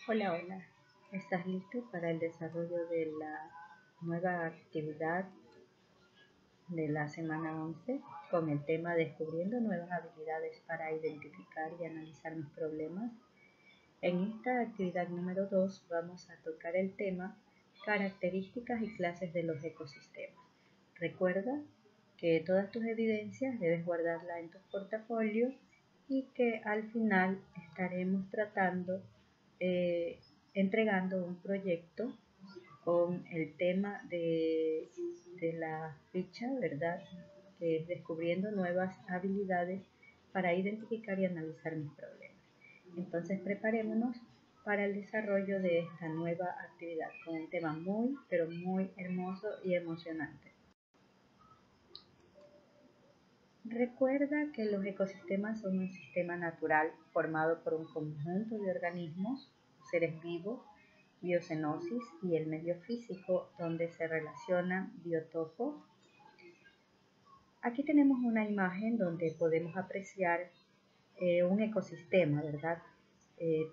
Hola, hola. ¿Estás listo para el desarrollo de la nueva actividad de la semana 11 con el tema Descubriendo nuevas habilidades para identificar y analizar mis problemas? En esta actividad número 2 vamos a tocar el tema Características y clases de los ecosistemas. Recuerda que todas tus evidencias debes guardarlas en tus portafolios y que al final estaremos tratando entregando un proyecto con el tema de la ficha, ¿verdad? Que es descubriendo nuevas habilidades para identificar y analizar mis problemas. Entonces preparémonos para el desarrollo de esta nueva actividad con un tema muy, pero muy hermoso y emocionante. Recuerda que los ecosistemas son un sistema natural formado por un conjunto de organismos, seres vivos, biocenosis y el medio físico donde se relacionan biotopos. Aquí tenemos una imagen donde podemos apreciar un ecosistema, ¿verdad?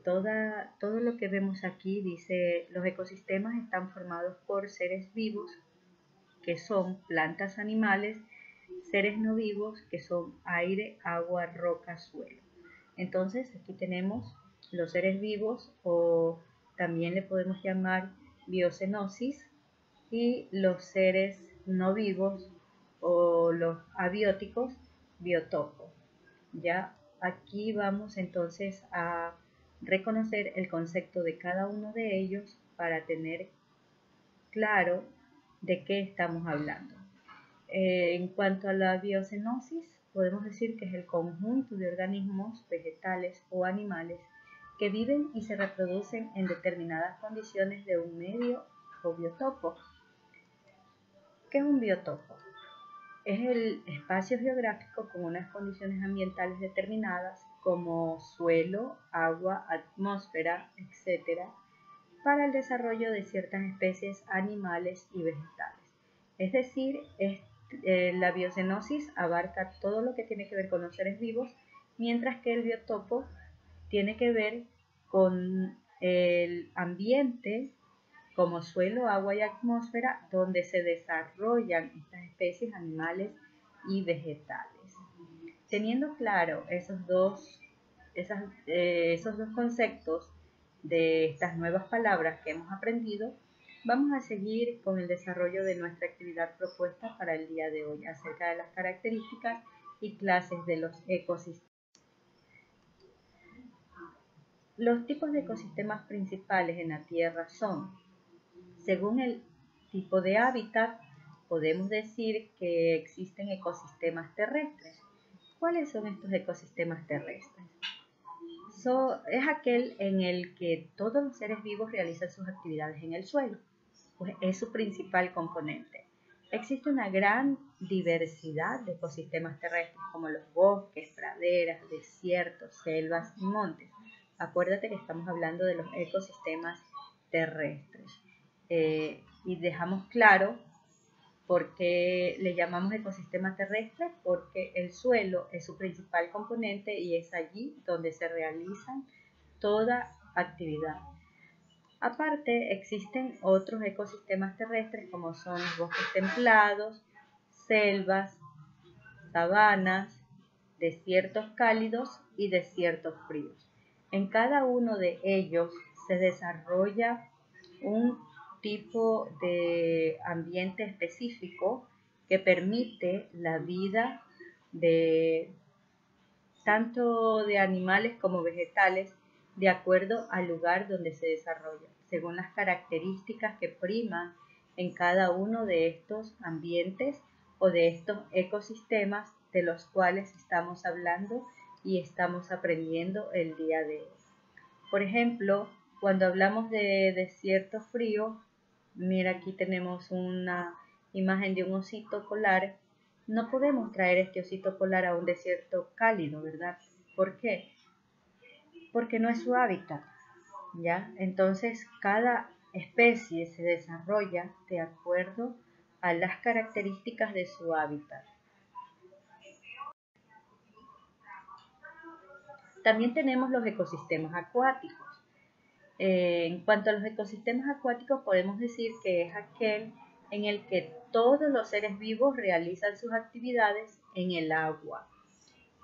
Todo lo que vemos aquí dice, los ecosistemas están formados por seres vivos, que son plantas, animales, seres no vivos, que son aire, agua, roca, suelo. Entonces, aquí tenemos los seres vivos, o también le podemos llamar biocenosis, y los seres no vivos o los abióticos, biotopos. Ya aquí vamos entonces a reconocer el concepto de cada uno de ellos para tener claro de qué estamos hablando. En cuanto a la biocenosis, podemos decir que es el conjunto de organismos vegetales o animales que viven y se reproducen en determinadas condiciones de un medio o biotopo. ¿Qué es un biotopo? Es el espacio geográfico con unas condiciones ambientales determinadas como suelo, agua, atmósfera, etc., para el desarrollo de ciertas especies animales y vegetales. Es decir, la biocenosis abarca todo lo que tiene que ver con los seres vivos, mientras que el biotopo tiene que ver con el ambiente como suelo, agua y atmósfera donde se desarrollan estas especies animales y vegetales. Teniendo claro esos dos conceptos de estas nuevas palabras que hemos aprendido, vamos a seguir con el desarrollo de nuestra actividad propuesta para el día de hoy acerca de las características y clases de los ecosistemas. Los tipos de ecosistemas principales en la Tierra son, según el tipo de hábitat, podemos decir que existen ecosistemas terrestres. ¿Cuáles son estos ecosistemas terrestres? Es aquel en el que todos los seres vivos realizan sus actividades en el suelo, pues es su principal componente. Existe una gran diversidad de ecosistemas terrestres como los bosques, praderas, desiertos, selvas y montes. Acuérdate que estamos hablando de los ecosistemas terrestres. Y dejamos claro por qué le llamamos ecosistema terrestre, porque el suelo es su principal componente y es allí donde se realizan toda actividad. Aparte, existen otros ecosistemas terrestres como son los bosques templados, selvas, sabanas, desiertos cálidos y desiertos fríos. En cada uno de ellos se desarrolla un tipo de ambiente específico que permite la vida de tanto de animales como vegetales de acuerdo al lugar donde se desarrolla, según las características que priman en cada uno de estos ambientes o de estos ecosistemas de los cuales estamos hablando y estamos aprendiendo el día de hoy. Por ejemplo, cuando hablamos de desierto frío, mira, aquí tenemos una imagen de un osito polar. No podemos traer este osito polar a un desierto cálido, ¿verdad? ¿Por qué? Porque no es su hábitat, ¿ya? Entonces, cada especie se desarrolla de acuerdo a las características de su hábitat. También tenemos los ecosistemas acuáticos. En cuanto a los ecosistemas acuáticos, podemos decir que es aquel en el que todos los seres vivos realizan sus actividades en el agua,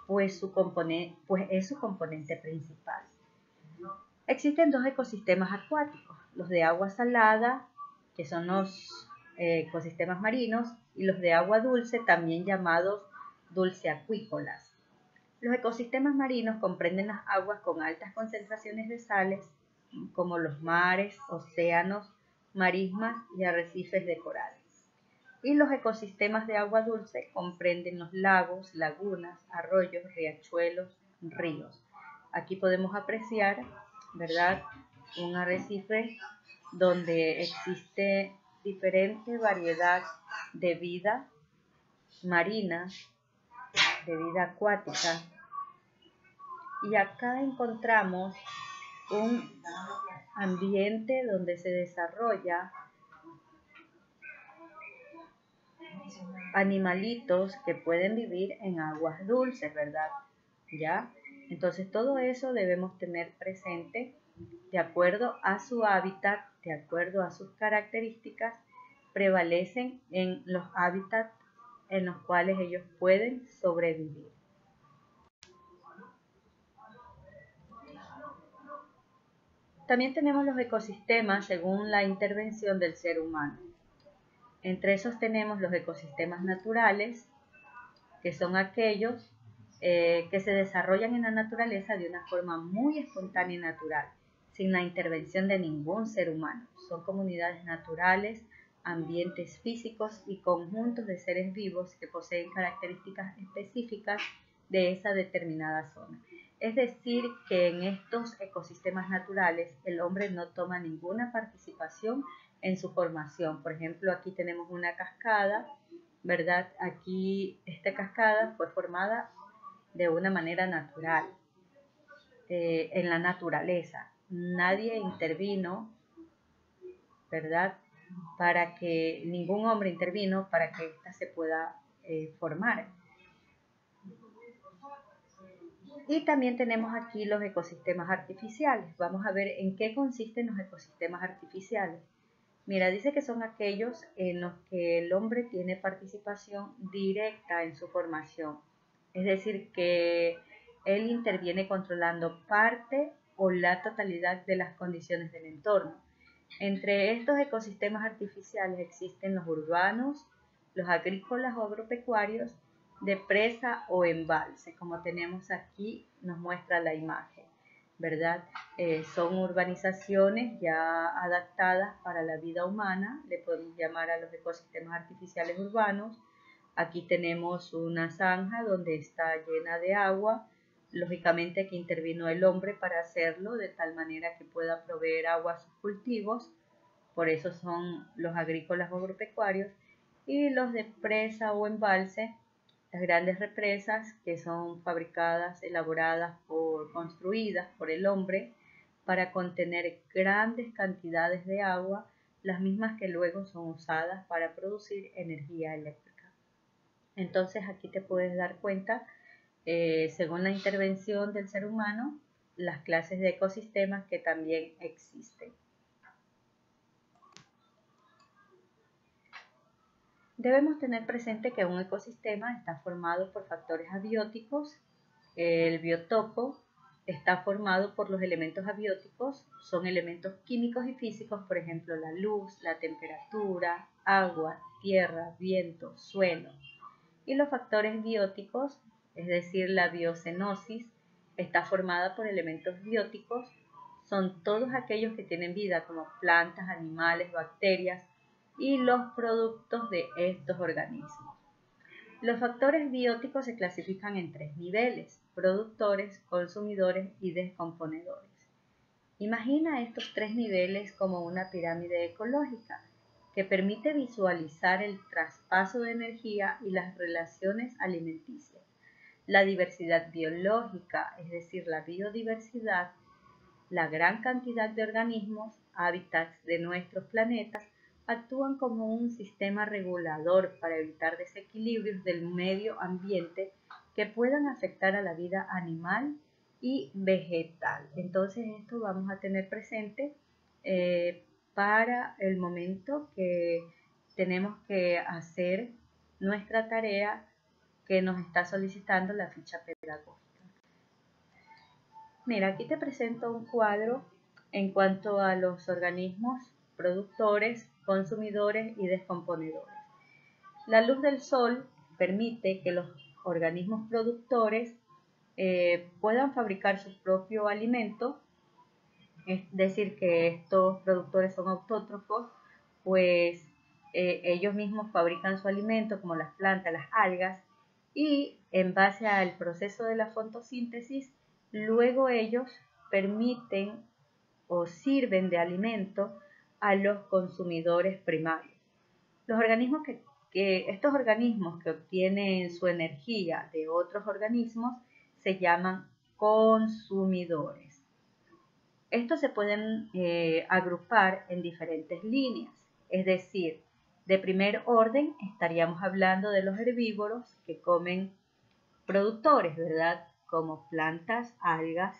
pues es su componente principal. Existen dos ecosistemas acuáticos, los de agua salada, que son los ecosistemas marinos, y los de agua dulce, también llamados dulceacuícolas. Los ecosistemas marinos comprenden las aguas con altas concentraciones de sales, como los mares, océanos, marismas y arrecifes de coral. Y los ecosistemas de agua dulce comprenden los lagos, lagunas, arroyos, riachuelos, ríos. Aquí podemos apreciar, ¿verdad?, un arrecife donde existe diferente variedad de vida marina, de vida acuática. Y acá encontramos un ambiente donde se desarrolla animalitos que pueden vivir en aguas dulces, ¿verdad? ¿Ya? Entonces todo eso debemos tener presente de acuerdo a su hábitat, de acuerdo a sus características, prevalecen en los hábitats en los cuales ellos pueden sobrevivir. También tenemos los ecosistemas según la intervención del ser humano. Entre esos tenemos los ecosistemas naturales, que son aquellos que se desarrollan en la naturaleza de una forma muy espontánea y natural, sin la intervención de ningún ser humano. Son comunidades naturales, ambientes físicos y conjuntos de seres vivos que poseen características específicas de esa determinada zona. Es decir, que en estos ecosistemas naturales el hombre no toma ninguna participación en su formación. Por ejemplo, aquí tenemos una cascada, ¿verdad? Aquí esta cascada fue formada de una manera natural, en la naturaleza. Nadie intervino, ¿verdad? Ningún hombre intervino para que ésta se pueda formar. Y también tenemos aquí los ecosistemas artificiales. Vamos a ver en qué consisten los ecosistemas artificiales. Mira, dice que son aquellos en los que el hombre tiene participación directa en su formación. Es decir, que él interviene controlando parte o la totalidad de las condiciones del entorno. Entre estos ecosistemas artificiales existen los urbanos, los agrícolas o agropecuarios, de presa o embalse, como tenemos aquí, nos muestra la imagen, ¿verdad? Son urbanizaciones ya adaptadas para la vida humana, le podemos llamar a los ecosistemas artificiales urbanos. Aquí tenemos una zanja donde está llena de agua, lógicamente aquí intervino el hombre para hacerlo, de tal manera que pueda proveer agua a sus cultivos, por eso son los agrícolas o agropecuarios, y los de presa o embalse, las grandes represas que son fabricadas, elaboradas, construidas por el hombre para contener grandes cantidades de agua, las mismas que luego son usadas para producir energía eléctrica. Entonces aquí te puedes dar cuenta, según la intervención del ser humano, las clases de ecosistemas que también existen. Debemos tener presente que un ecosistema está formado por factores abióticos. El biotopo está formado por los elementos abióticos, son elementos químicos y físicos, por ejemplo, la luz, la temperatura, agua, tierra, viento, suelo. Y los factores bióticos, es decir, la biocenosis, está formada por elementos bióticos, son todos aquellos que tienen vida, como plantas, animales, bacterias, y los productos de estos organismos. Los factores bióticos se clasifican en 3 niveles: productores, consumidores y descomponedores. Imagina estos 3 niveles como una pirámide ecológica que permite visualizar el traspaso de energía y las relaciones alimenticias. La diversidad biológica, es decir, la biodiversidad, la gran cantidad de organismos, hábitats de nuestros planetas, actúan como un sistema regulador para evitar desequilibrios del medio ambiente que puedan afectar a la vida animal y vegetal. Entonces esto vamos a tener presente para el momento que tenemos que hacer nuestra tarea que nos está solicitando la ficha pedagógica. Mira, aquí te presento un cuadro en cuanto a los organismos productores, consumidores y descomponedores. La luz del sol permite que los organismos productores puedan fabricar su propio alimento, es decir, que estos productores son autótrofos, pues ellos mismos fabrican su alimento, como las plantas, las algas, y en base al proceso de la fotosíntesis, luego ellos permiten o sirven de alimento a los consumidores primarios. Estos organismos que obtienen su energía de otros organismos se llaman consumidores. Estos se pueden agrupar en diferentes líneas, es decir, de primer orden estaríamos hablando de los herbívoros que comen productores, ¿verdad? Como plantas, algas,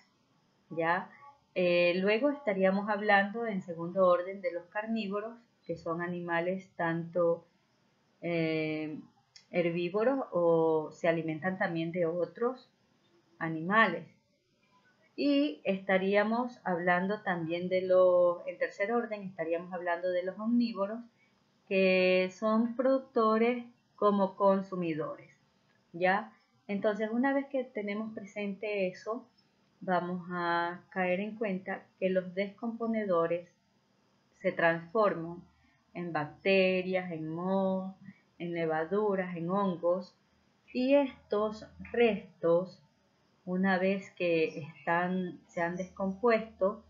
¿ya? Luego estaríamos hablando en segundo orden de los carnívoros, que son animales tanto herbívoros o se alimentan también de otros animales. Y estaríamos hablando también en tercer orden, estaríamos hablando de los omnívoros, que son productores como consumidores, ¿ya? Entonces, una vez que tenemos presente eso, vamos a caer en cuenta que los descomponedores se transforman en bacterias, en mohos, en levaduras, en hongos, y estos restos, una vez que se han descompuesto,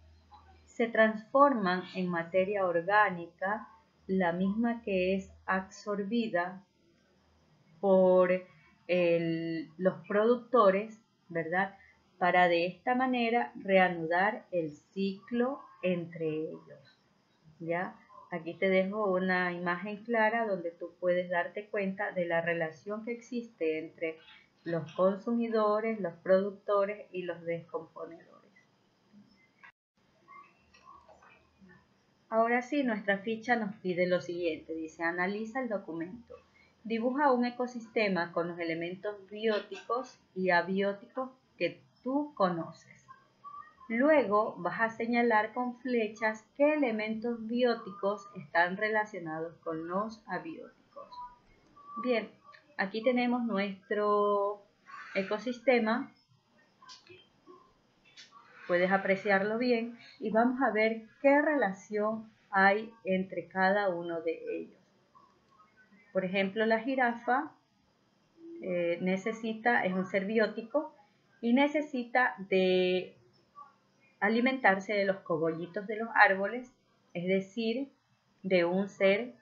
se transforman en materia orgánica, la misma que es absorbida por los productores, ¿verdad? Para de esta manera reanudar el ciclo entre ellos, ¿ya? Aquí te dejo una imagen clara donde tú puedes darte cuenta de la relación que existe entre los consumidores, los productores y los descomponedores. Ahora sí, nuestra ficha nos pide lo siguiente, dice, analiza el documento. Dibuja un ecosistema con los elementos bióticos y abióticos que tú conoces. Luego vas a señalar con flechas qué elementos bióticos están relacionados con los abióticos. Bien, aquí tenemos nuestro ecosistema. Puedes apreciarlo bien y vamos a ver qué relación hay entre cada uno de ellos. Por ejemplo, la jirafa es un ser biótico y necesita de alimentarse de los cogollitos de los árboles, es decir, de un ser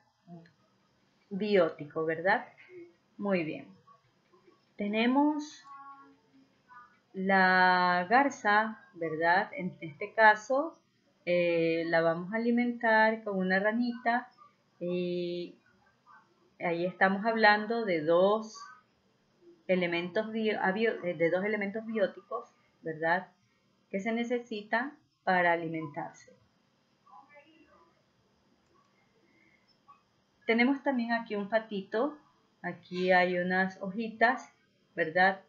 biótico, ¿verdad? Muy bien. Tenemos la garza, ¿verdad? En este caso, la vamos a alimentar con una ranita y ahí estamos hablando de dos elementos bióticos, ¿verdad? Que se necesitan para alimentarse. Tenemos también aquí un patito, aquí hay unas hojitas, ¿verdad?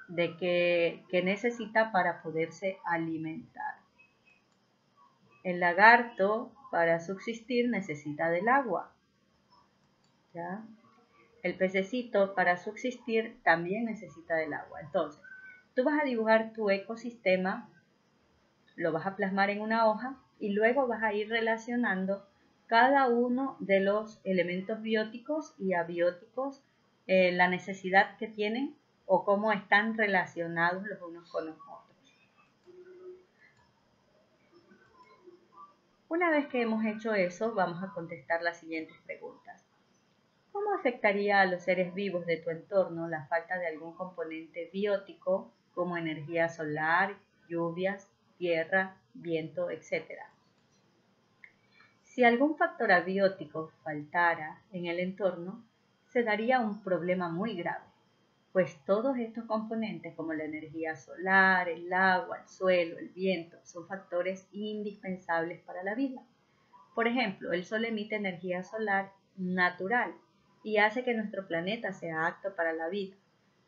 De que necesita para poderse alimentar. El lagarto, para subsistir, necesita del agua, ¿ya? El pececito, para subsistir, también necesita del agua. Entonces, tú vas a dibujar tu ecosistema, lo vas a plasmar en una hoja y luego vas a ir relacionando cada uno de los elementos bióticos y abióticos, la necesidad que tienen o cómo están relacionados los unos con los otros. Una vez que hemos hecho eso, vamos a contestar las siguientes preguntas. ¿Cómo afectaría a los seres vivos de tu entorno la falta de algún componente biótico como energía solar, lluvias, tierra, viento, etcétera? Si algún factor abiótico faltara en el entorno, se daría un problema muy grave. pues todos estos componentes como la energía solar, el agua, el suelo, el viento, son factores indispensables para la vida. Por ejemplo, el Sol emite energía solar natural y hace que nuestro planeta sea apto para la vida.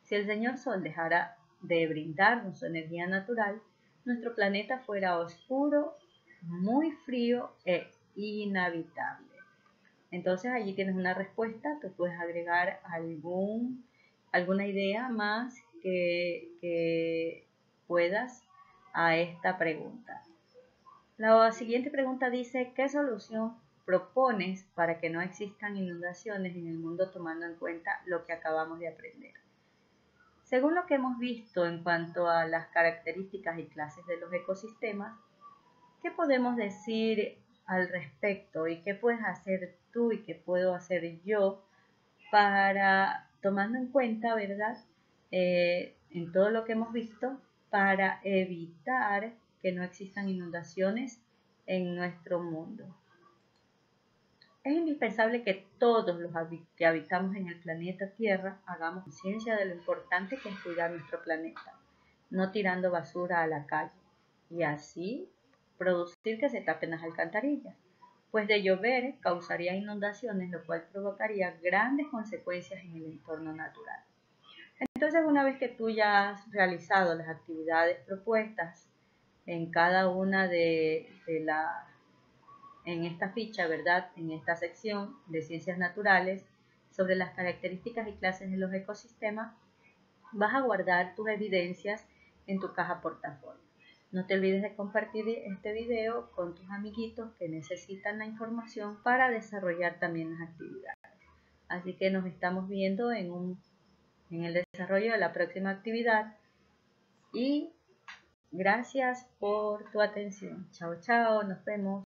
Si el señor Sol dejara de brindarnos su energía natural, nuestro planeta fuera oscuro, muy frío e inhabitable. Entonces allí tienes una respuesta, tú puedes agregar alguna idea más que puedas a esta pregunta. La siguiente pregunta dice, ¿qué solución propones para que no existan inundaciones en el mundo tomando en cuenta lo que acabamos de aprender? Según lo que hemos visto en cuanto a las características y clases de los ecosistemas, ¿qué podemos decir al respecto y qué puedes hacer tú y qué puedo hacer yo para, tomando en cuenta, ¿verdad? En todo lo que hemos visto, para evitar que no existan inundaciones en nuestro mundo. Es indispensable que todos los que habitamos en el planeta Tierra hagamos conciencia de lo importante que es cuidar nuestro planeta, no tirando basura a la calle y así producir que se tapen las alcantarillas, pues de llover causaría inundaciones, lo cual provocaría grandes consecuencias en el entorno natural. Entonces, una vez que tú ya has realizado las actividades propuestas en cada una en esta ficha, ¿verdad? En esta sección de ciencias naturales sobre las características y clases de los ecosistemas, vas a guardar tus evidencias en tu caja portafolio. No te olvides de compartir este video con tus amiguitos que necesitan la información para desarrollar también las actividades. Así que nos estamos viendo en el desarrollo de la próxima actividad y gracias por tu atención. Chao, chao, nos vemos.